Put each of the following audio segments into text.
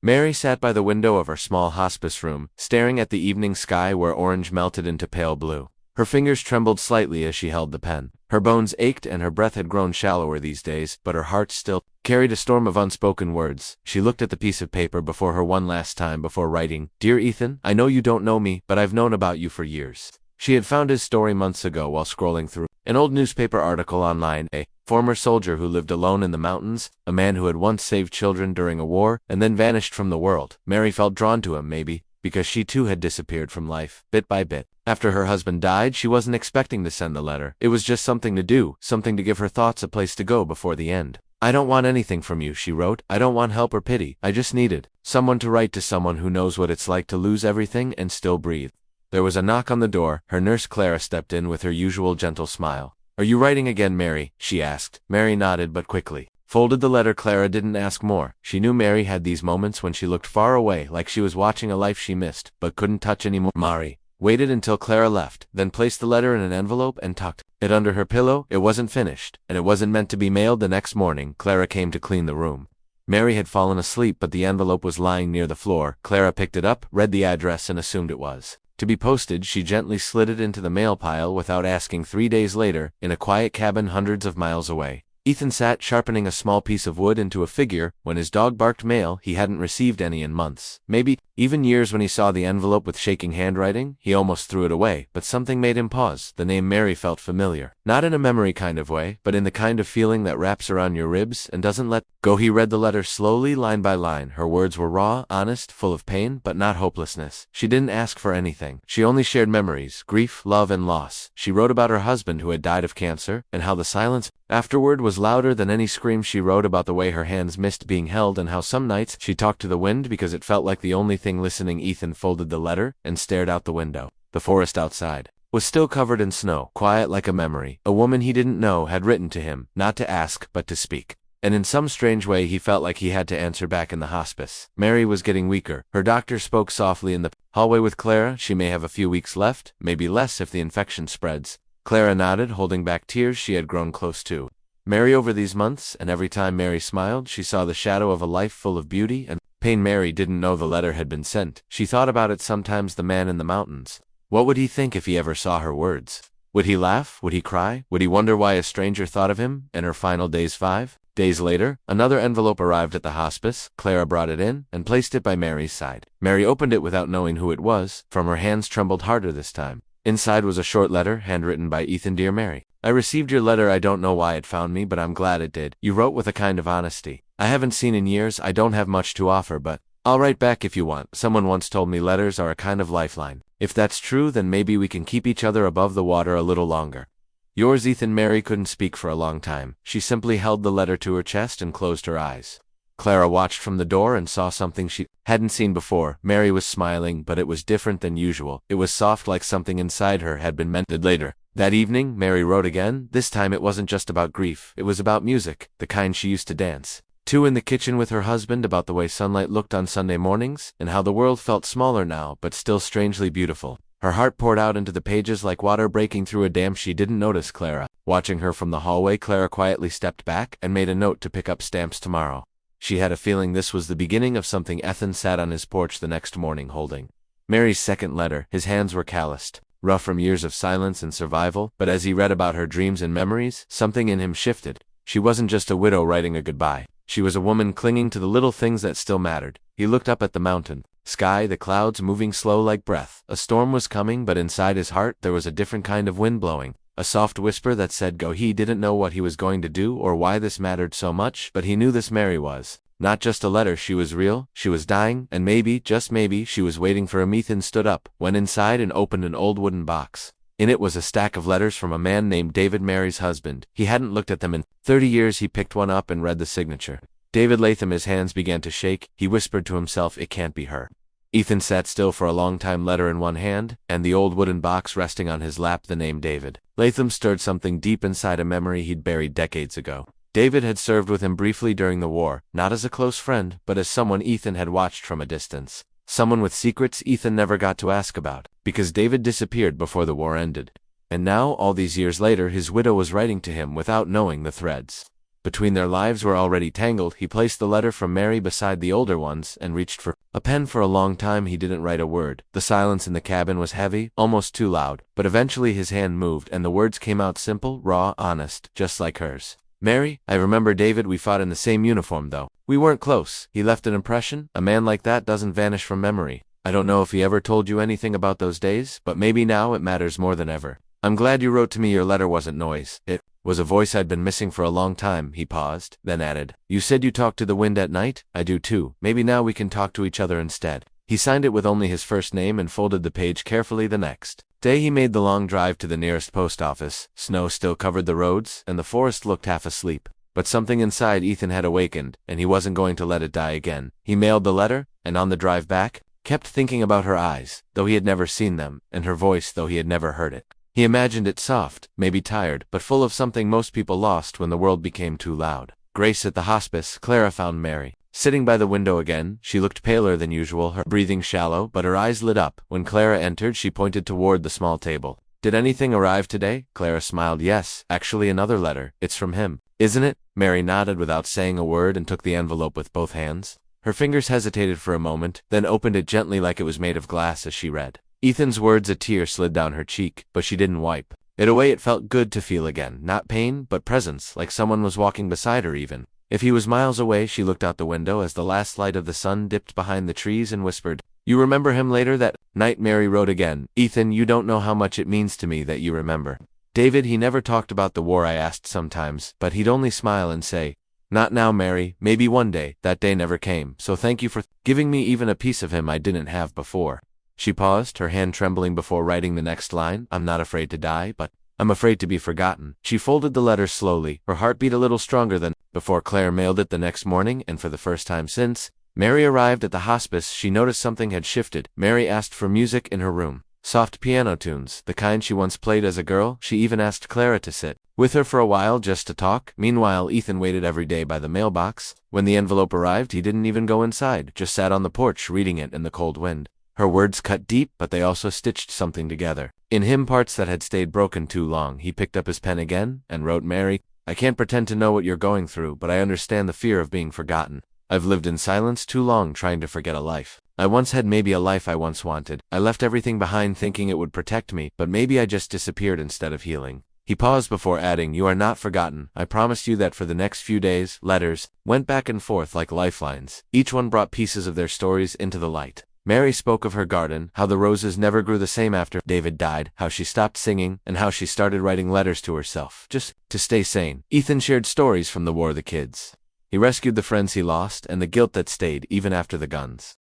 Mary sat by the window of her small hospice room, staring at the evening sky where orange melted into pale blue. Her fingers trembled slightly as she held the pen. Her bones ached and her breath had grown shallower these days, but her heart still carried a storm of unspoken words. She looked at the piece of paper before her one last time before writing, "Dear Ethan, I know you don't know me, but I've known about you for years." She had found his story months ago while scrolling through an old newspaper article online. A former soldier who lived alone in the mountains, a man who had once saved children during a war and then vanished from the world. Mary felt drawn to him, maybe because she too had disappeared from life, bit by bit. After her husband died, she wasn't expecting to send the letter. It was just something to do, something to give her thoughts a place to go before the end. "I don't want anything from you," she wrote. "I don't want help or pity. I just needed someone to write to, someone who knows what it's like to lose everything and still breathe." There was a knock on the door. Her nurse Clara stepped in with her usual gentle smile. "Are you writing again, Mary?" she asked. Mary nodded but quickly folded the letter. Clara didn't ask more. She knew Mary had these moments when she looked far away, like she was watching a life she missed, but couldn't touch anymore. Mary waited until Clara left, then placed the letter in an envelope and tucked it under her pillow. It wasn't finished, and it wasn't meant to be mailed the next morning. Clara came to clean the room. Mary had fallen asleep, but the envelope was lying near the floor. Clara picked it up, read the address, and assumed it was to be posted. She gently slid it into the mail pile without asking. 3 days later, in a quiet cabin hundreds of miles away, Ethan sat sharpening a small piece of wood into a figure when his dog barked. Mail. He hadn't received any in months, maybe even years. When he saw the envelope with shaking handwriting, he almost threw it away, but something made him pause. The name Mary felt familiar, not in a memory kind of way, but in the kind of feeling that wraps around your ribs and doesn't let go. He read the letter slowly, line by line. Her words were raw, honest, full of pain, but not hopelessness. She didn't ask for anything. She only shared memories, grief, love, and loss. She wrote about her husband who had died of cancer, and how the silence afterward was louder than any scream. She wrote about the way her hands missed being held and how some nights she talked to the wind because it felt like the only thing listening. Ethan folded the letter and stared out the window. The forest outside was still covered in snow, quiet like a memory. A woman he didn't know had written to him, not to ask, but to speak. And in some strange way he felt like he had to answer back in the hospice. Mary was getting weaker. Her doctor spoke softly in the hallway with Clara. She may have a few weeks left, maybe less if the infection spreads. Clara nodded, holding back tears she had grown close to Mary over these months, and every time Mary smiled, she saw the shadow of a life full of beauty and pain. Mary didn't know the letter had been sent. She thought about it sometimes. The man in the mountains. What would he think if he ever saw her words? Would he laugh? Would he cry? Would he wonder why a stranger thought of him in her final days? 5 days later, another envelope arrived at the hospice. Clara brought it in and placed it by Mary's side. Mary opened it without knowing who it was. From her hands trembled harder this time. Inside was a short letter, handwritten by Ethan. "Dear Mary, I received your letter. I don't know why it found me, but I'm glad it did. You wrote with a kind of honesty I haven't seen in years. I don't have much to offer, but I'll write back if you want. Someone once told me letters are a kind of lifeline. If that's true, then maybe we can keep each other above the water a little longer. Yours, Ethan." Mary couldn't speak for a long time. She simply held the letter to her chest and closed her eyes. Clara watched from the door and saw something she hadn't seen before. Mary was smiling, but it was different than usual. It was soft, like something inside her had been mended. Later that evening, Mary wrote again. This time it wasn't just about grief. It was about music, the kind she used to dance to in the kitchen with her husband, about the way sunlight looked on Sunday mornings, and how the world felt smaller now, but still strangely beautiful. Her heart poured out into the pages like water breaking through a dam. She didn't notice Clara watching her from the hallway. Clara quietly stepped back and made a note to pick up stamps tomorrow. She had a feeling this was the beginning of something. Ethan sat on his porch the next morning holding Mary's second letter. His hands were calloused, rough from years of silence and survival, but as he read about her dreams and memories, something in him shifted. She wasn't just a widow writing a goodbye. She was a woman clinging to the little things that still mattered. He looked up at the mountain sky, the clouds moving slow like breath. A storm was coming, but inside his heart there was a different kind of wind blowing. A soft whisper that said go. He didn't know what he was going to do or why this mattered so much, but he knew this Mary was not just a letter. She was real. She was dying, and maybe, just maybe, she was waiting for him. Ethan stood up, went inside, and opened an old wooden box. In it was a stack of letters from a man named David, Mary's husband. He hadn't looked at them in 30 years. He picked one up and read the signature. David Latham. His hands began to shake. He whispered to himself, it can't be her. Ethan sat still for a long time, letter in one hand, and the old wooden box resting on his lap. The name David Latham stirred something deep inside, a memory he'd buried decades ago. David had served with him briefly during the war, not as a close friend, but as someone Ethan had watched from a distance. Someone with secrets Ethan never got to ask about, because David disappeared before the war ended. And now, all these years later, his widow was writing to him without knowing the threads. between their lives were already tangled. He placed the letter from Mary beside the older ones and reached for a pen. For a long time he didn't write a word. The silence in the cabin was heavy, almost too loud, but eventually his hand moved and the words came out simple, raw, honest, just like hers. Mary, I remember David. We fought in the same uniform though. We weren't close. He left an impression. A man like that doesn't vanish from memory. I don't know if he ever told you anything about those days, but maybe now it matters more than ever. I'm glad you wrote to me. Your letter wasn't noise. It was a voice I'd been missing for a long time. He paused, then added, You said you talk to the wind at night? I do too. Maybe now we can talk to each other instead. He signed it with only his first name and folded the page carefully. The next day he made the long drive to the nearest post office. Snow still covered the roads, and the forest looked half asleep. But something inside Ethan had awakened, and he wasn't going to let it die again. He mailed the letter, and on the drive back, kept thinking about her eyes, though he had never seen them, and her voice, though he had never heard it. He imagined it soft, maybe tired, but full of something most people lost when the world became too loud. Grace at the hospice. Clara found Mary sitting by the window again. She looked paler than usual, her breathing shallow, but her eyes lit up. When Clara entered, she pointed toward the small table. Did anything arrive today? Clara smiled. Yes, actually another letter. It's from him. Isn't it? Mary nodded without saying a word and took the envelope with both hands. Her fingers hesitated for a moment, then opened it gently like it was made of glass as she read Ethan's words. A tear slid down her cheek, but she didn't wipe it away. It felt good to feel again, not pain, but presence, like someone was walking beside her even. If he was miles away. She looked out the window as the last light of the sun dipped behind the trees and whispered, You remember him later that night? Mary wrote again, Ethan, you don't know how much it means to me that you remember. David, he never talked about the war. I asked sometimes, but he'd only smile and say, Not now, Mary, maybe one day. That day never came, so thank you for giving me even a piece of him I didn't have before. She paused, her hand trembling before writing the next line. I'm not afraid to die, but I'm afraid to be forgotten. She folded the letter slowly, her heart beat a little stronger than before. Claire mailed it the next morning, and for the first time since Mary arrived at the hospice, she noticed something had shifted. Mary asked for music in her room. Soft piano tunes, the kind she once played as a girl. She even asked Clara to sit with her for a while just to talk. Meanwhile, Ethan waited every day by the mailbox. When the envelope arrived, he didn't even go inside, just sat on the porch reading it in the cold wind. Her words cut deep, but they also stitched something together. In him, parts that had stayed broken too long. He picked up his pen again and wrote, Mary, I can't pretend to know what you're going through, but I understand the fear of being forgotten. I've lived in silence too long trying to forget a life I once had, maybe a life I once wanted. I left everything behind thinking it would protect me, but maybe I just disappeared instead of healing. He paused before adding, You are not forgotten. I promised you that. For the next few days, letters went back and forth like lifelines. Each one brought pieces of their stories into the light. Mary spoke of her garden, how the roses never grew the same after David died, how she stopped singing, and how she started writing letters to herself, just to stay sane. Ethan shared stories from the war, the kids he rescued, the friends he lost, and the guilt that stayed even after the guns.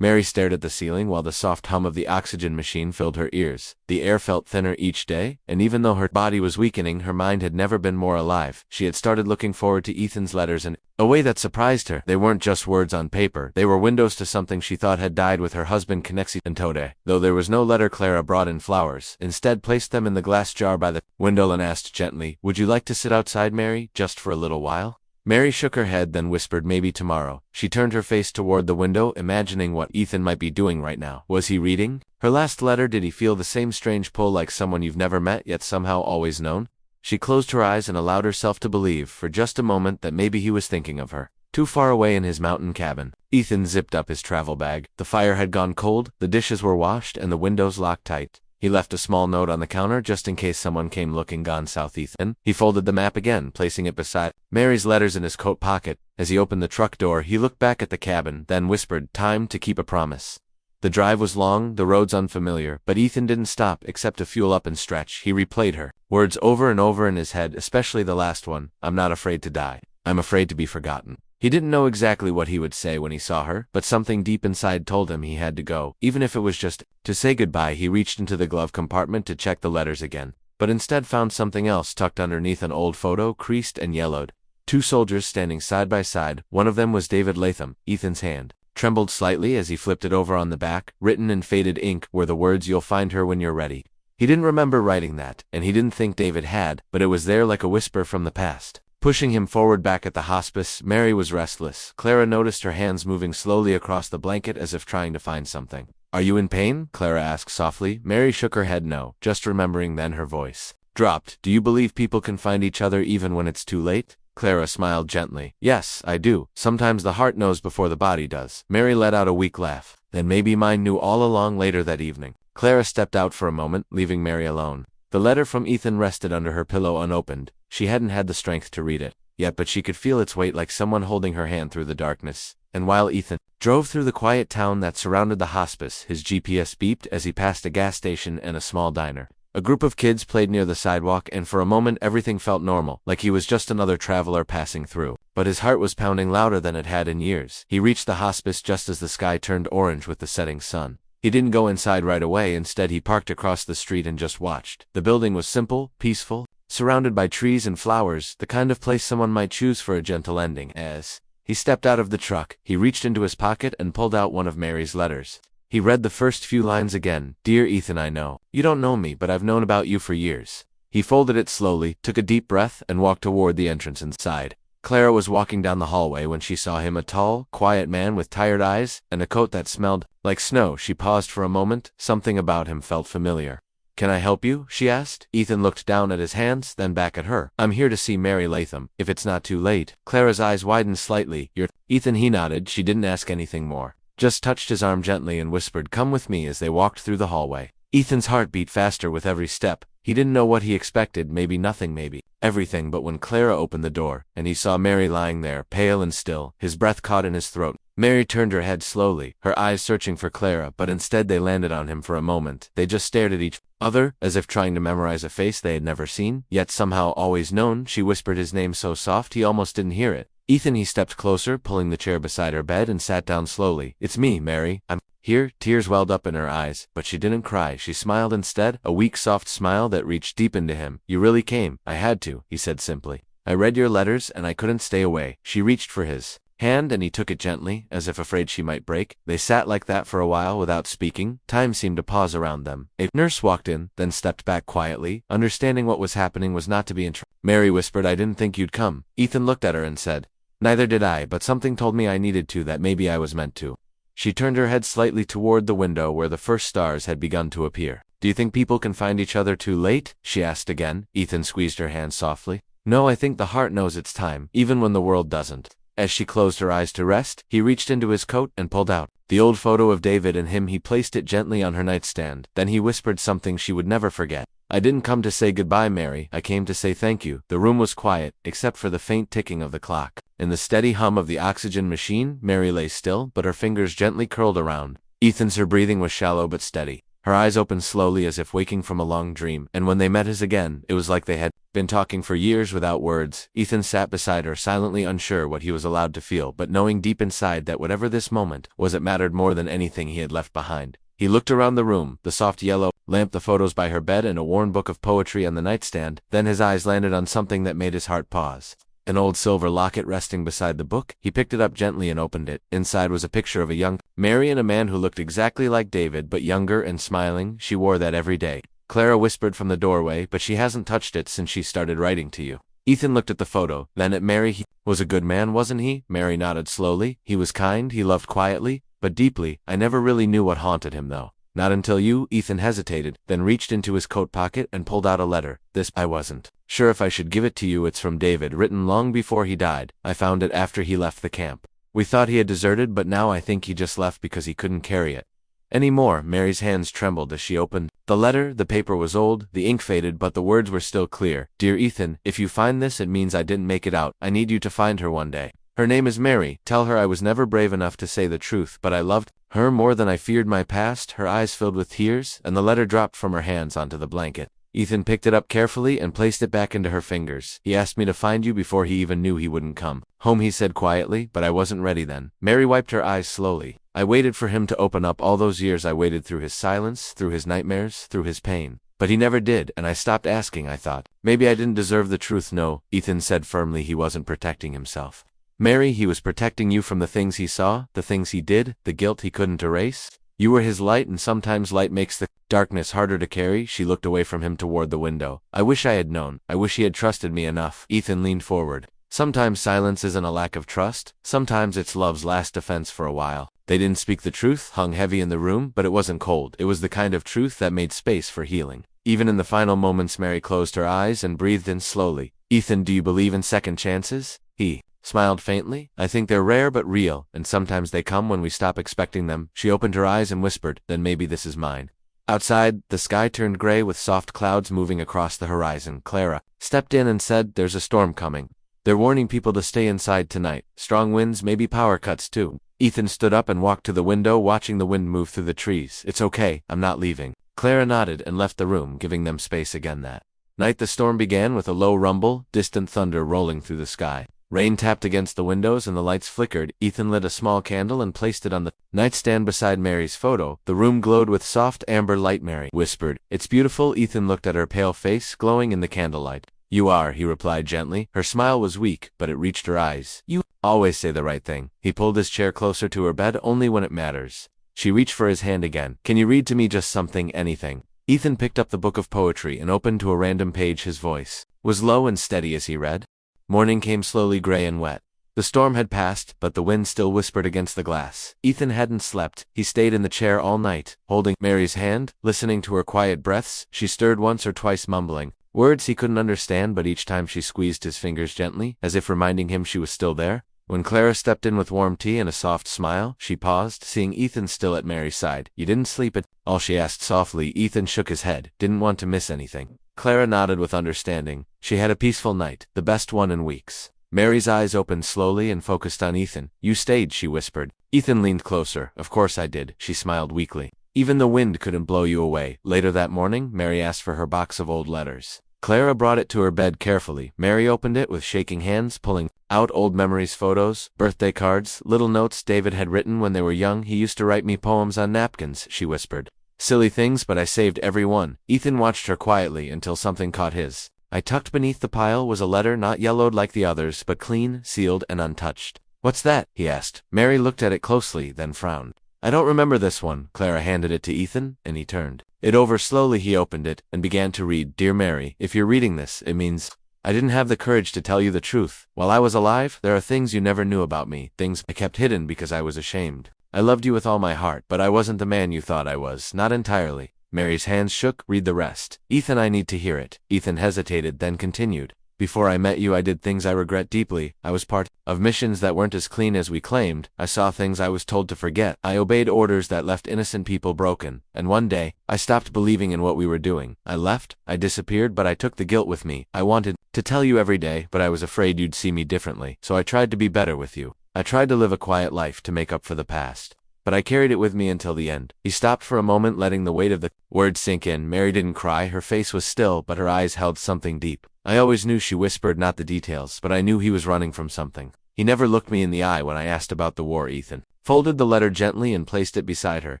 Mary stared at the ceiling while the soft hum of the oxygen machine filled her ears. The air felt thinner each day, and even though her body was weakening, her mind had never been more alive. She had started looking forward to Ethan's letters in a way that surprised her. They weren't just words on paper, they were windows to something she thought had died with her husband, untold. Though there was no letter, Clara brought in flowers, instead placed them in the glass jar by the window and asked gently, Would you like to sit outside, Mary, just for a little while? Mary shook her head, then whispered, Maybe tomorrow. She turned her face toward the window, imagining what Ethan might be doing right now. Was he reading her last letter? Did he feel the same strange pull, like someone you've never met yet somehow always known? She closed her eyes and allowed herself to believe for just a moment that maybe he was thinking of her, too far away in his mountain cabin. Ethan zipped up his travel bag. The fire had gone cold, the dishes were washed, and the windows locked tight. He left a small note on the counter just in case someone came looking. Gone south, Ethan. He folded the map again, placing it beside Mary's letters in his coat pocket. As he opened the truck door, he looked back at the cabin, then whispered, Time to keep a promise. The drive was long, the roads unfamiliar, but Ethan didn't stop except to fuel up and stretch. He replayed her words over and over in his head, especially the last one, I'm not afraid to die. I'm afraid to be forgotten. He didn't know exactly what he would say when he saw her, but something deep inside told him he had to go, even if it was just to say goodbye. He reached into the glove compartment to check the letters again, but instead found something else tucked underneath, an old photo, creased and yellowed. Two soldiers standing side by side. One of them was David Latham. Ethan's hand trembled slightly as he flipped it over. On the back, written in faded ink, were the words, You'll find her when you're ready. He didn't remember writing that, and he didn't think David had, but it was there like a whisper from the past, pushing him forward. Back at the hospice, Mary was restless. Clara noticed her hands moving slowly across the blanket as if trying to find something. Are you in pain? Clara asked softly. Mary shook her head no, just remembering. Then her voice dropped. Do you believe people can find each other even when it's too late? Clara smiled gently. Yes, I do. Sometimes the heart knows before the body does. Mary let out a weak laugh. Then maybe mine knew all along. Later that evening, Clara stepped out for a moment, leaving Mary alone. The letter from Ethan rested under her pillow unopened. She hadn't had the strength to read it yet, but she could feel its weight like someone holding her hand through the darkness. And while Ethan drove through the quiet town that surrounded the hospice, his GPS beeped as he passed a gas station and a small diner. A group of kids played near the sidewalk, and for a moment everything felt normal, like he was just another traveler passing through. But his heart was pounding louder than it had in years. He reached the hospice just as the sky turned orange with the setting sun. He didn't go inside right away. Instead, he parked across the street and just watched. The building was simple, peaceful, surrounded by trees and flowers, the kind of place someone might choose for a gentle ending. As he stepped out of the truck, he reached into his pocket and pulled out one of Mary's letters. He read the first few lines again. Dear Ethan, I know you don't know me, but I've known about you for years. He folded it slowly, took a deep breath, and walked toward the entrance inside. Clara was walking down the hallway when she saw him, a tall, quiet man with tired eyes and a coat that smelled like snow. She paused for a moment. Something about him felt familiar. Can I help you? She asked. Ethan looked down at his hands, then back at her. I'm here to see Mary Latham, if it's not too late. Clara's eyes widened slightly. You're Ethan. He nodded. She didn't ask anything more. Just touched his arm gently and whispered, come with me, as they walked through the hallway. Ethan's heart beat faster with every step. He didn't know what he expected, maybe nothing, maybe everything, but when Clara opened the door, and he saw Mary lying there, pale and still, his breath caught in his throat. Mary turned her head slowly, her eyes searching for Clara, but instead they landed on him for a moment. They just stared at each other, as if trying to memorize a face they had never seen, yet somehow always known. She whispered his name so soft he almost didn't hear it. Ethan. He stepped closer, pulling the chair beside her bed, and sat down slowly. It's me, Mary. I'm here. Tears welled up in her eyes, but she didn't cry. She smiled instead, a weak, soft smile that reached deep into him. You really came. I had to, he said simply. I read your letters, and I couldn't stay away. She reached for his hand, and he took it gently, as if afraid she might break. They sat like that for a while without speaking. Time seemed to pause around them. A nurse walked in, then stepped back quietly, understanding what was happening was not to be interrupted. Mary whispered, I didn't think you'd come. Ethan looked at her and said, neither did I, but something told me I needed to, that maybe I was meant to. She turned her head slightly toward the window where the first stars had begun to appear. Do you think people can find each other too late? She asked again. Ethan squeezed her hand softly. No, I think the heart knows its time, even when the world doesn't. As she closed her eyes to rest, he reached into his coat and pulled out the old photo of David and him. He placed it gently on her nightstand. Then he whispered something she would never forget. I didn't come to say goodbye, Mary. I came to say thank you. The room was quiet, except for the faint ticking of the clock. In the steady hum of the oxygen machine, Mary lay still, but her fingers gently curled around Ethan's. Her breathing was shallow but steady. Her eyes opened slowly as if waking from a long dream, and when they met his again, it was like they had been talking for years without words. Ethan sat beside her, silently unsure what he was allowed to feel, but knowing deep inside that whatever this moment was, it mattered more than anything he had left behind. He looked around the room, the soft yellow lamp, the photos by her bed, and a worn book of poetry on the nightstand. Then his eyes landed on something that made his heart pause. An old silver locket resting beside the book. He picked it up gently and opened it. Inside was a picture of a young Mary and a man who looked exactly like David, but younger and smiling. She wore that every day. Clara whispered from the doorway, but she hasn't touched it since she started writing to you. Ethan looked at the photo, then at Mary. He was a good man, wasn't he? Mary nodded slowly. He was kind, he loved quietly, but deeply. I never really knew what haunted him, though. Not until you. Ethan hesitated, then reached into his coat pocket and pulled out a letter. I wasn't sure if I should give it to you. It's from David, written long before he died. I found it after he left the camp. We thought he had deserted, but now I think he just left because he couldn't carry it anymore. Mary's hands trembled as she opened the letter. The paper was old, the ink faded, but the words were still clear. Dear Ethan, if you find this, it means I didn't make it out. I need you to find her one day. Her name is Mary. Tell her I was never brave enough to say the truth, but I loved her more than I feared my past. Her eyes filled with tears, and the letter dropped from her hands onto the blanket. Ethan picked it up carefully and placed it back into her fingers. He asked me to find you before he even knew he wouldn't come home, he said quietly, but I wasn't ready then. Mary wiped her eyes slowly. I waited for him to open up all those years. I waited through his silence, through his nightmares, through his pain. But he never did, and I stopped asking. I thought, maybe I didn't deserve the truth. No, Ethan said firmly. He wasn't protecting himself, Mary. He was protecting you from the things he saw, the things he did, the guilt he couldn't erase. You were his light, and sometimes light makes the darkness harder to carry. She looked away from him toward the window. I wish I had known. I wish he had trusted me enough. Ethan leaned forward. Sometimes silence isn't a lack of trust. Sometimes it's love's last defense for a while. They didn't speak. The truth hung heavy in the room, but it wasn't cold. It was the kind of truth that made space for healing. Even in the final moments, Mary closed her eyes and breathed in slowly. Ethan, do you believe in second chances? He smiled faintly. I think they're rare but real, and sometimes they come when we stop expecting them. She opened her eyes and whispered, then maybe this is mine. Outside, the sky turned gray with soft clouds moving across the horizon. Clara stepped in and said, there's a storm coming. They're warning people to stay inside tonight. Strong winds, maybe power cuts too. Ethan stood up and walked to the window, watching the wind move through the trees. It's okay, I'm not leaving. Clara nodded and left the room, giving them space again that night. The storm began with a low rumble, distant thunder rolling through the sky. Rain tapped against the windows and the lights flickered. Ethan lit a small candle and placed it on the nightstand beside Mary's photo. The room glowed with soft amber light. Mary whispered, it's beautiful. Ethan looked at her pale face, glowing in the candlelight. You are, he replied gently. Her smile was weak, but it reached her eyes. You always say the right thing. He pulled his chair closer to her bed, only when it matters. She reached for his hand again. Can you read to me just something, anything? Ethan picked up the book of poetry and opened to a random page. His voice was low and steady as he read. Morning came slowly, gray and wet. The storm had passed, but the wind still whispered against the glass. Ethan hadn't slept. He stayed in the chair all night, holding Mary's hand, listening to her quiet breaths. She stirred once or twice, mumbling words he couldn't understand, but each time she squeezed his fingers gently, as if reminding him she was still there. When Clara stepped in with warm tea and a soft smile, she paused, seeing Ethan still at Mary's side. You didn't sleep at all? She asked softly. Ethan shook his head, didn't want to miss anything. Clara nodded with understanding. She had a peaceful night, the best one in weeks. Mary's eyes opened slowly and focused on Ethan. You stayed, she whispered. Ethan leaned closer. Of course I did, she smiled weakly. Even the wind couldn't blow you away. Later that morning, Mary asked for her box of old letters. Clara brought it to her bed carefully. Mary opened it with shaking hands, pulling out old memories, photos, birthday cards, little notes David had written when they were young. He used to write me poems on napkins, she whispered. Silly things, but I saved every one. Ethan watched her quietly until something caught his eye. Tucked beneath the pile was a letter, not yellowed like the others, but clean, sealed, and untouched. What's that? He asked. Mary looked at it closely, then frowned. I don't remember this one. Clara handed it to Ethan, and he turned it over slowly. He opened it and began to read. Dear Mary, if you're reading this, it means I didn't have the courage to tell you the truth. While I was alive, there are things you never knew about me, things I kept hidden because I was ashamed. I loved you with all my heart, but I wasn't the man you thought I was, not entirely. Mary's hands shook. Read the rest. Ethan, I need to hear it. Ethan hesitated, then continued. Before I met you, I did things I regret deeply. I was part of missions that weren't as clean as we claimed. I saw things I was told to forget. I obeyed orders that left innocent people broken. And one day, I stopped believing in what we were doing. I left. I disappeared, but I took the guilt with me. I wanted to tell you every day, but I was afraid you'd see me differently. So I tried to be better with you. I tried to live a quiet life to make up for the past. But I carried it with me until the end. He stopped for a moment, letting the weight of the words sink in. Mary didn't cry. Her face was still, but her eyes held something deep. I always knew, she whispered, not the details, but I knew he was running from something. He never looked me in the eye when I asked about the war. Ethan folded the letter gently and placed it beside her.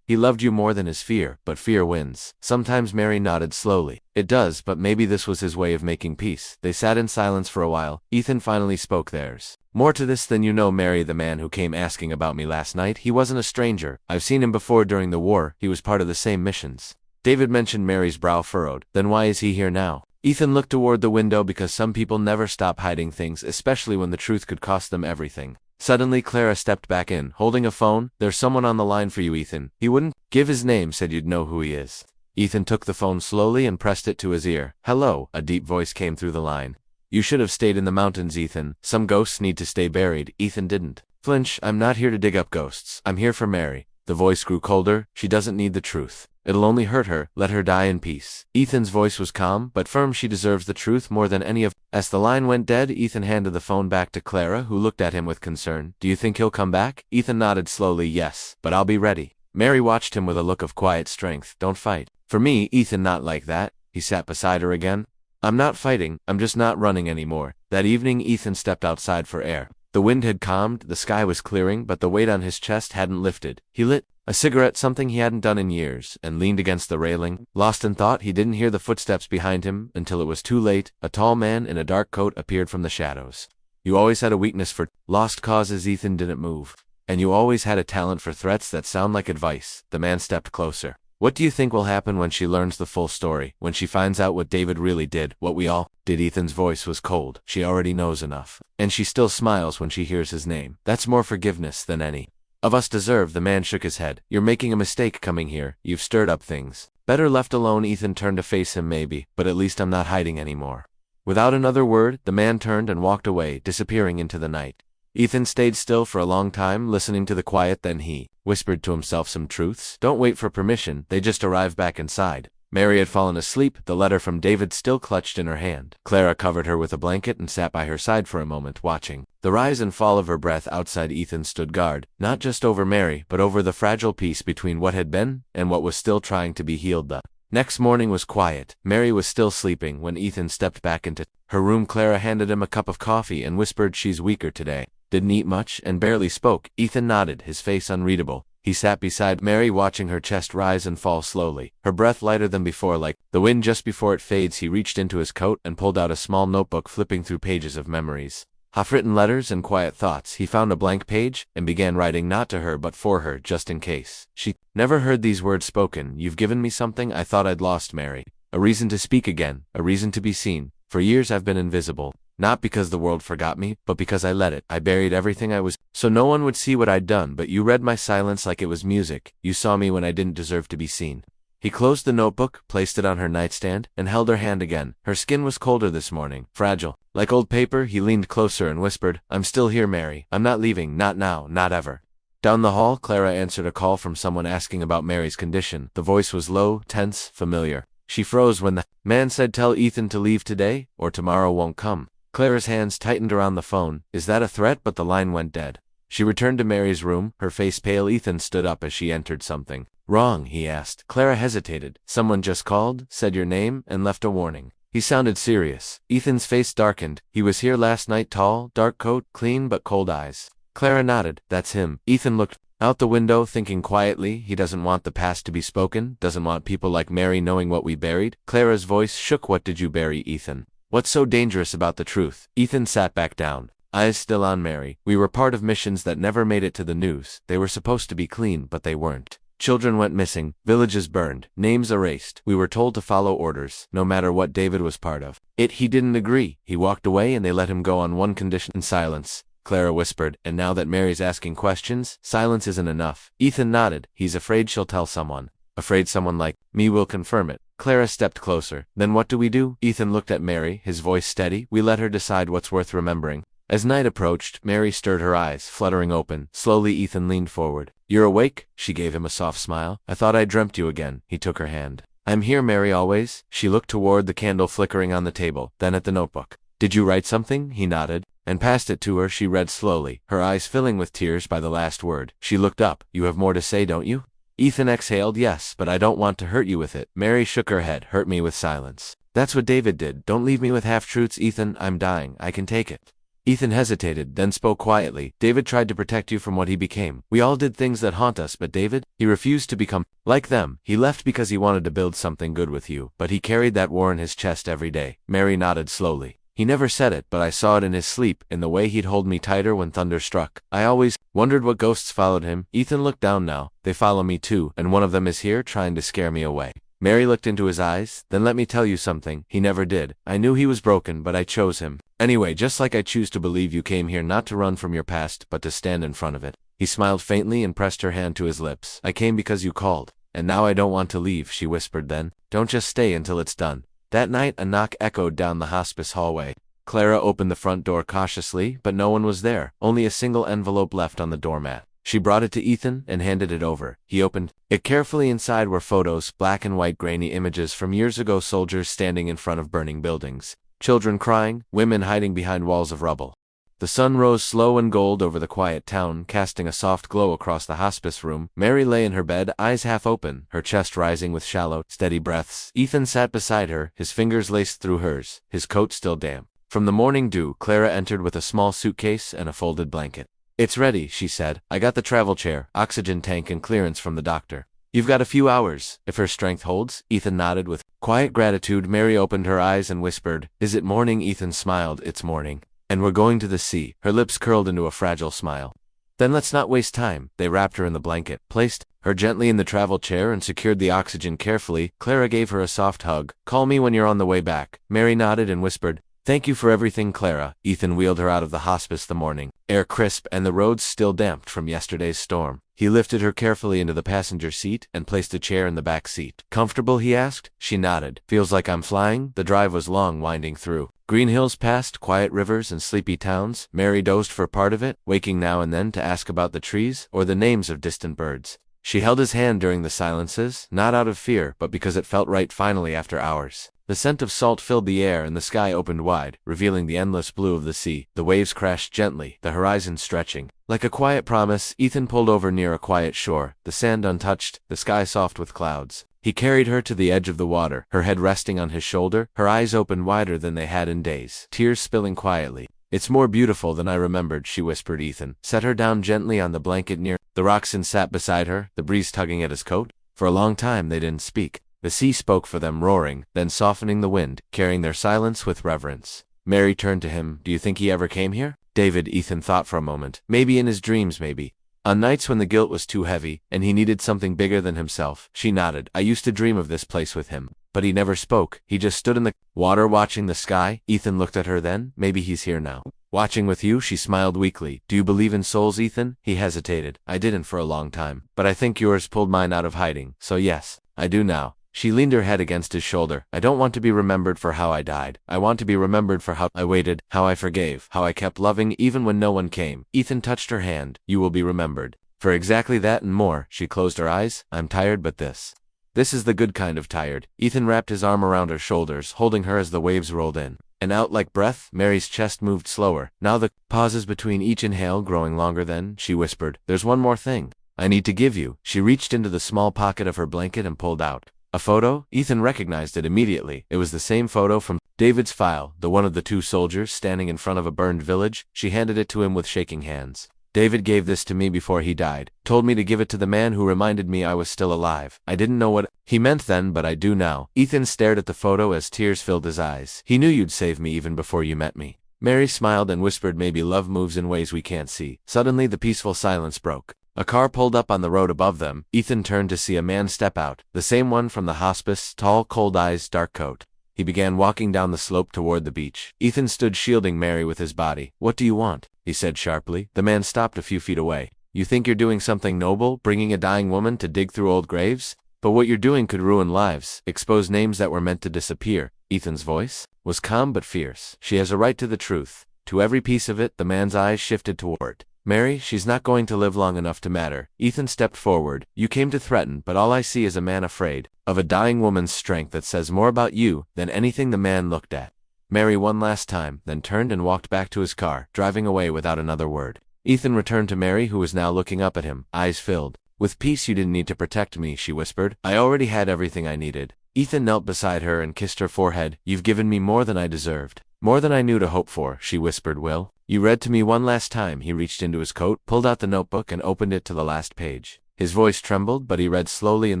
He loved you more than his fear, but fear wins. Sometimes. Mary nodded slowly. It does, but maybe this was his way of making peace. They sat in silence for a while. Ethan finally spoke. There's more to this than you know, Mary. The man who came asking about me last night, he wasn't a stranger. I've seen him before during the war. He was part of the same missions. David mentioned. Mary's brow furrowed. Then why is he here now? Ethan looked toward the window. Because some people never stop hiding things, especially when the truth could cost them everything. Suddenly, Clara stepped back in, holding a phone. There's someone on the line for you, Ethan. He wouldn't give his name, said you'd know who he is. Ethan took the phone slowly and pressed it to his ear. Hello, a deep voice came through the line. You should have stayed in the mountains, Ethan. Some ghosts need to stay buried. Ethan didn't flinch. I'm not here to dig up ghosts. I'm here for Mary. The voice grew colder. She doesn't need the truth. It'll only hurt her. Let her die in peace. Ethan's voice was calm, but firm. She deserves the truth more than any of. As the line went dead, Ethan handed the phone back to Clara, who looked at him with concern. Do you think he'll come back? Ethan nodded slowly. Yes, but I'll be ready. Mary watched him with a look of quiet strength. Don't fight for me, Ethan. Not like that. He sat beside her again. I'm not fighting. I'm just not running anymore. That evening, Ethan stepped outside for air. The wind had calmed, the sky was clearing, but the weight on his chest hadn't lifted. He lit a cigarette, something he hadn't done in years, and leaned against the railing. Lost in thought, he didn't hear the footsteps behind him until it was too late. A tall man in a dark coat appeared from the shadows. You always had a weakness for lost causes. Ethan didn't move. And you always had a talent for threats that sound like advice. The man stepped closer. What do you think will happen when she learns the full story, when she finds out what David really did, what we all did? Ethan's voice was cold. She already knows enough. And she still smiles when she hears his name. That's more forgiveness than any of us deserve. The man shook his head. You're making a mistake coming here. You've stirred up things better left alone. Ethan turned to face him. Maybe, but at least I'm not hiding anymore. Without another word, the man turned and walked away, disappearing into the night. Ethan stayed still for a long time, listening to the quiet, then he whispered to himself some truths. Don't wait for permission, they just arrive back inside. Mary had fallen asleep, the letter from David still clutched in her hand. Clara covered her with a blanket and sat by her side for a moment, watching the rise and fall of her breath outside. Ethan stood guard, not just over Mary, but over the fragile piece between what had been and what was still trying to be healed. The next morning was quiet. Mary was still sleeping when Ethan stepped back into her room. Clara handed him a cup of coffee and whispered, "She's weaker today. Didn't eat much and barely spoke." Ethan nodded, his face unreadable. He sat beside Mary, watching her chest rise and fall slowly, her breath lighter than before, like the wind just before it fades. He reached into his coat and pulled out a small notebook, flipping through pages of memories, half-written letters and quiet thoughts. He found a blank page and began writing, not to her but for her, just in case she never heard these words spoken. "You've given me something I thought I'd lost, Mary. A reason to speak again, a reason to be seen. For years I've been invisible. Not because the world forgot me, but because I let it. I buried everything I was, so no one would see what I'd done, but you read my silence like it was music. You saw me when I didn't deserve to be seen." He closed the notebook, placed it on her nightstand, and held her hand again. Her skin was colder this morning, fragile, like old paper. He leaned closer and whispered, "I'm still here, Mary. I'm not leaving, not now, not ever." Down the hall, Clara answered a call from someone asking about Mary's condition. The voice was low, tense, familiar. She froze when the man said, "Tell Ethan to leave today, or tomorrow won't come." Clara's hands tightened around the phone. Is that a threat? But the line went dead. She returned to Mary's room, her face pale. Ethan stood up as she entered. "Something wrong?" he asked. Clara hesitated. "Someone just called, said your name, and left a warning." He sounded serious. Ethan's face darkened. "He was here last night, tall, dark coat, clean but cold eyes." Clara nodded. "That's him." Ethan looked out the window, thinking quietly. He doesn't want the past to be spoken, doesn't want people like Mary knowing what we buried. Clara's voice shook. "What did you bury, Ethan? What's so dangerous about the truth?" Ethan sat back down, eyes still on Mary. "We were part of missions that never made it to the news. They were supposed to be clean, but they weren't. Children went missing, villages burned, names erased. We were told to follow orders, no matter what. David was part of it. He didn't agree. He walked away and they let him go on one condition." In silence, Clara whispered, "And now that Mary's asking questions, silence isn't enough." Ethan nodded. "He's afraid she'll tell someone. Afraid someone like me will confirm it." Clara stepped closer. "Then what do we do?" Ethan looked at Mary, his voice steady. "We let her decide what's worth remembering." As night approached, Mary stirred, her eyes fluttering open. Slowly, Ethan leaned forward. "You're awake?" She gave him a soft smile. "I thought I dreamt you again." He took her hand. "I'm here, Mary, always." She looked toward the candle flickering on the table, then at the notebook. "Did you write something?" He nodded, and passed it to her. She read slowly, her eyes filling with tears by the last word. She looked up. "You have more to say, don't you?" Ethan exhaled. "Yes, but I don't want to hurt you with it." Mary shook her head. "Hurt me with silence. That's what David did. Don't leave me with half-truths, Ethan. I'm dying. I can take it." Ethan hesitated, then spoke quietly. "David tried to protect you from what he became. We all did things that haunt us, but David, he refused to become like them. He left because he wanted to build something good with you, but he carried that war in his chest every day." Mary nodded slowly. "He never said it, but I saw it in his sleep, in the way he'd hold me tighter when thunder struck. I always wondered what ghosts followed him." Ethan looked down now. "They follow me too, and one of them is here trying to scare me away." Mary looked into his eyes. "Then let me tell you something. He never did. I knew he was broken, but I chose him anyway, just like I choose to believe you came here not to run from your past, but to stand in front of it." He smiled faintly and pressed her hand to his lips. "I came because you called, and now I don't want to leave," she whispered then. "Don't just stay until it's done." That night, a knock echoed down the hospice hallway. Clara opened the front door cautiously, but no one was there, only a single envelope left on the doormat. She brought it to Ethan and handed it over. He opened it carefully. Inside were photos, black and white grainy images from years ago, soldiers standing in front of burning buildings, children crying, women hiding behind walls of rubble. The sun rose slow and gold over the quiet town, casting a soft glow across the hospice room. Mary lay in her bed, eyes half open, her chest rising with shallow, steady breaths. Ethan sat beside her, his fingers laced through hers, his coat still damp from the morning dew. Clara entered with a small suitcase and a folded blanket. "It's ready," she said. "I got the travel chair, oxygen tank, and clearance from the doctor. You've got a few hours, if her strength holds." Ethan nodded with quiet gratitude. Mary opened her eyes and whispered, "Is it morning?" Ethan smiled. "It's morning. And we're going to the sea." Her lips curled into a fragile smile. "Then let's not waste time." They wrapped her in the blanket, placed her gently in the travel chair, and secured the oxygen carefully. Clara gave her a soft hug. "Call me when you're on the way back." Mary nodded and whispered, Thank you for everything, Clara. Ethan wheeled her out of the hospice the morning, air crisp and the roads still damped from yesterday's storm. He lifted her carefully into the passenger seat and placed a chair in the back seat. Comfortable, he asked. She nodded. Feels like I'm flying? The drive was long, winding through green hills past quiet rivers and sleepy towns. Mary dozed for part of it, waking now and then to ask about the trees or the names of distant birds. She held his hand during the silences, not out of fear, but because it felt right finally after hours. The scent of salt filled the air and the sky opened wide, revealing the endless blue of the sea. The waves crashed gently, the horizon stretching. Like a quiet promise, Ethan pulled over near a quiet shore, the sand untouched, the sky soft with clouds. He carried her to the edge of the water, her head resting on his shoulder, her eyes open wider than they had in days, tears spilling quietly. It's more beautiful than I remembered, she whispered. Ethan set her down gently on the blanket near the rocks and sat beside her, the breeze tugging at his coat. For a long time they didn't speak. The sea spoke for them, roaring, then softening the wind, carrying their silence with reverence. Mary turned to him. Do you think he ever came here? David, Ethan thought for a moment. Maybe in his dreams, maybe. On nights when the guilt was too heavy, and he needed something bigger than himself. She nodded. I used to dream of this place with him. But he never spoke. He just stood in the water watching the sky. Ethan looked at her then. Maybe he's here now. Watching with you, she smiled weakly. Do you believe in souls, Ethan? He hesitated. I didn't for a long time. But I think yours pulled mine out of hiding. So yes, I do now. She leaned her head against his shoulder. I don't want to be remembered for how I died. I want to be remembered for how I waited, how I forgave, how I kept loving even when no one came. Ethan touched her hand. You will be remembered for exactly that and more. She closed her eyes. I'm tired, but this is the good kind of tired. Ethan wrapped his arm around her shoulders, holding her as the waves rolled in and out like breath. Mary's chest moved slower. Now the pauses between each inhale growing longer. Then she whispered, there's one more thing I need to give you. She reached into the small pocket of her blanket and pulled out a photo. Ethan recognized it immediately. It was the same photo from David's file, the one of the two soldiers standing in front of a burned village. She handed it to him with shaking hands. David gave this to me before he died. Told me to give it to the man who reminded me I was still alive. I didn't know what he meant then, but I do now. Ethan stared at the photo as tears filled his eyes. He knew you'd save me even before you met me. Mary smiled and whispered, maybe love moves in ways we can't see. Suddenly the peaceful silence broke. A car pulled up on the road above them. Ethan turned to see a man step out, the same one from the hospice, tall, cold eyes, dark coat. He began walking down the slope toward the beach. Ethan stood shielding Mary with his body. What do you want? He said sharply. The man stopped a few feet away. You think you're doing something noble, bringing a dying woman to dig through old graves? But what you're doing could ruin lives, expose names that were meant to disappear. Ethan's voice was calm but fierce. She has a right to the truth, to every piece of it. The man's eyes shifted toward Mary. She's not going to live long enough to matter. Ethan stepped forward. You came to threaten, but all I see is a man afraid of a dying woman's strength that says more about you than anything. The man looked at Mary one last time, then turned and walked back to his car, driving away without another word. Ethan returned to Mary, who was now looking up at him, eyes filled with peace. You didn't need to protect me, she whispered. I already had everything I needed. Ethan knelt beside her and kissed her forehead. You've given me more than I deserved. More than I knew to hope for, she whispered. Will you read to me one last time? He reached into his coat, pulled out the notebook, and opened it to the last page. His voice trembled, but he read slowly. In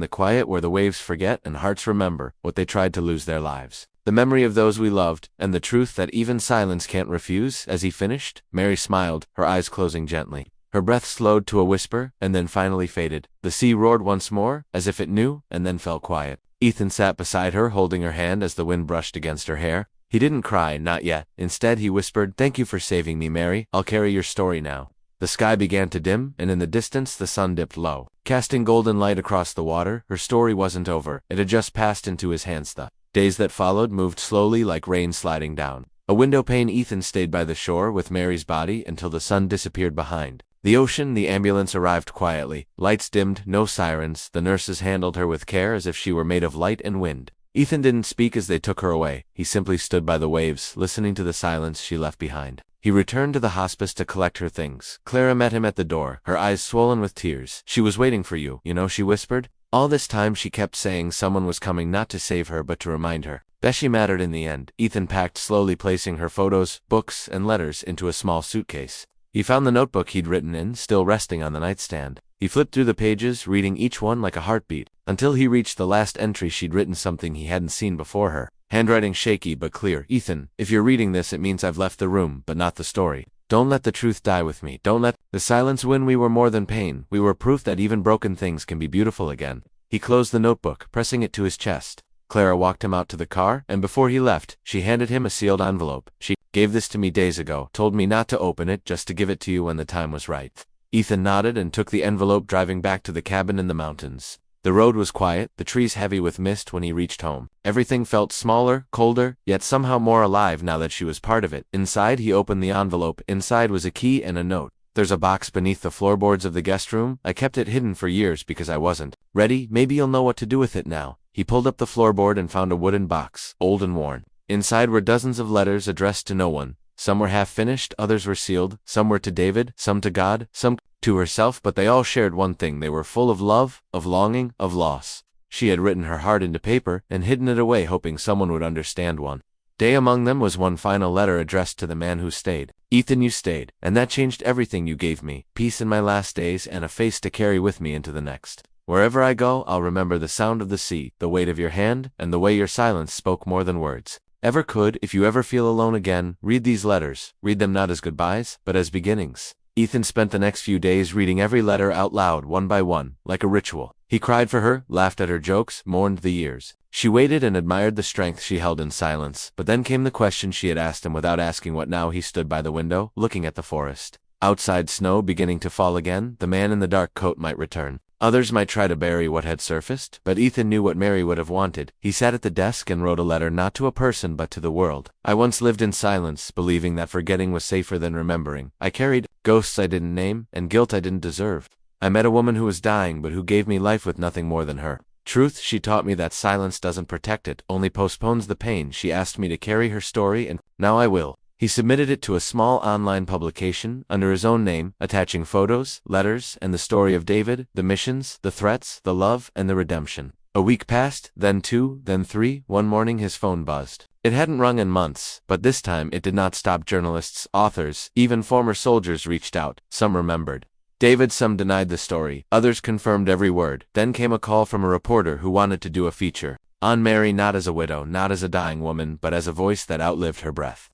the quiet where the waves forget and hearts remember what they tried to lose their lives, the memory of those we loved, and the truth that even silence can't refuse. As he finished, Mary smiled, her eyes closing gently. Her breath slowed to a whisper, and then finally faded. The sea roared once more, as if it knew, and then fell quiet. Ethan sat beside her, holding her hand as the wind brushed against her hair. He didn't cry, not yet. Instead, he whispered, thank you for saving me, Mary. I'll carry your story now. The sky began to dim, and in the distance the sun dipped low, casting golden light across the water. Her story wasn't over. It had just passed into his hands. The days that followed moved slowly, like rain sliding down a window pane. Ethan stayed by the shore with Mary's body until the sun disappeared behind the ocean. The ambulance arrived quietly. Lights dimmed, no sirens. The nurses handled her with care as if she were made of light and wind. Ethan didn't speak as they took her away. He simply stood by the waves, listening to the silence she left behind. He returned to the hospice to collect her things. Clara met him at the door, her eyes swollen with tears. She was waiting for you, you know, she whispered. All this time she kept saying someone was coming, not to save her but to remind her that she mattered in the end. Ethan packed slowly, placing her photos, books, and letters into a small suitcase. He found the notebook he'd written in, still resting on the nightstand. He flipped through the pages, reading each one like a heartbeat, until he reached the last entry. She'd written something he hadn't seen before her, handwriting shaky but clear. Ethan, if you're reading this, it means I've left the room, but not the story. Don't let the truth die with me. Don't let the silence win. We were more than pain. We were proof that even broken things can be beautiful again. He closed the notebook, pressing it to his chest. Clara walked him out to the car, and before he left, she handed him a sealed envelope. She gave this to me days ago, told me not to open it, just to give it to you when the time was right. Ethan nodded and took the envelope, driving back to the cabin in the mountains. The road was quiet, the trees heavy with mist when he reached home. Everything felt smaller, colder, yet somehow more alive now that she was part of it. Inside, he opened the envelope. Inside was a key and a note. There's a box beneath the floorboards of the guest room. I kept it hidden for years because I wasn't ready. Maybe you'll know what to do with it now. He pulled up the floorboard and found a wooden box, old and worn. Inside were dozens of letters addressed to no one. Some were half-finished, others were sealed. Some were to David, some to God, some to herself, but they all shared one thing. They were full of love, of longing, of loss. She had written her heart into paper and hidden it away, hoping someone would understand one day. Among them was one final letter addressed to the man who stayed. Ethan, you stayed, and that changed everything. You gave me peace in my last days and a face to carry with me into the next. Wherever I go, I'll remember the sound of the sea, the weight of your hand, and the way your silence spoke more than words ever could. If you ever feel alone again, read these letters. Read them not as goodbyes, but as beginnings. Ethan spent the next few days reading every letter out loud, one by one, like a ritual. He cried for her, laughed at her jokes, mourned the years she waited, and admired the strength she held in silence. But then came the question she had asked him without asking. What now? He stood by the window, looking at the forest. Outside, snow beginning to fall again. The man in the dark coat might return. Others might try to bury what had surfaced, but Ethan knew what Mary would have wanted. He sat at the desk and wrote a letter, not to a person but to the world. I once lived in silence, believing that forgetting was safer than remembering. I carried ghosts I didn't name, and guilt I didn't deserve. I met a woman who was dying, but who gave me life with nothing more than her truth. She taught me that silence doesn't protect it, only postpones the pain. She asked me to carry her story, and now I will. He submitted it to a small online publication under his own name, attaching photos, letters, and the story of David, the missions, the threats, the love, and the redemption. A week passed, then 2, then 3. One morning his phone buzzed. It hadn't rung in months, but this time it did not stop. Journalists, authors, even former soldiers reached out. Some remembered David, some denied the story, others confirmed every word. Then came a call from a reporter who wanted to do a feature on Mary, not as a widow, not as a dying woman, but as a voice that outlived her breath.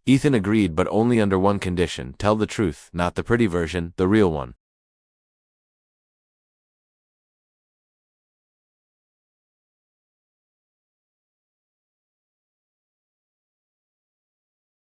Ethan agreed, but only under one condition: tell the truth, not the pretty version, the real one.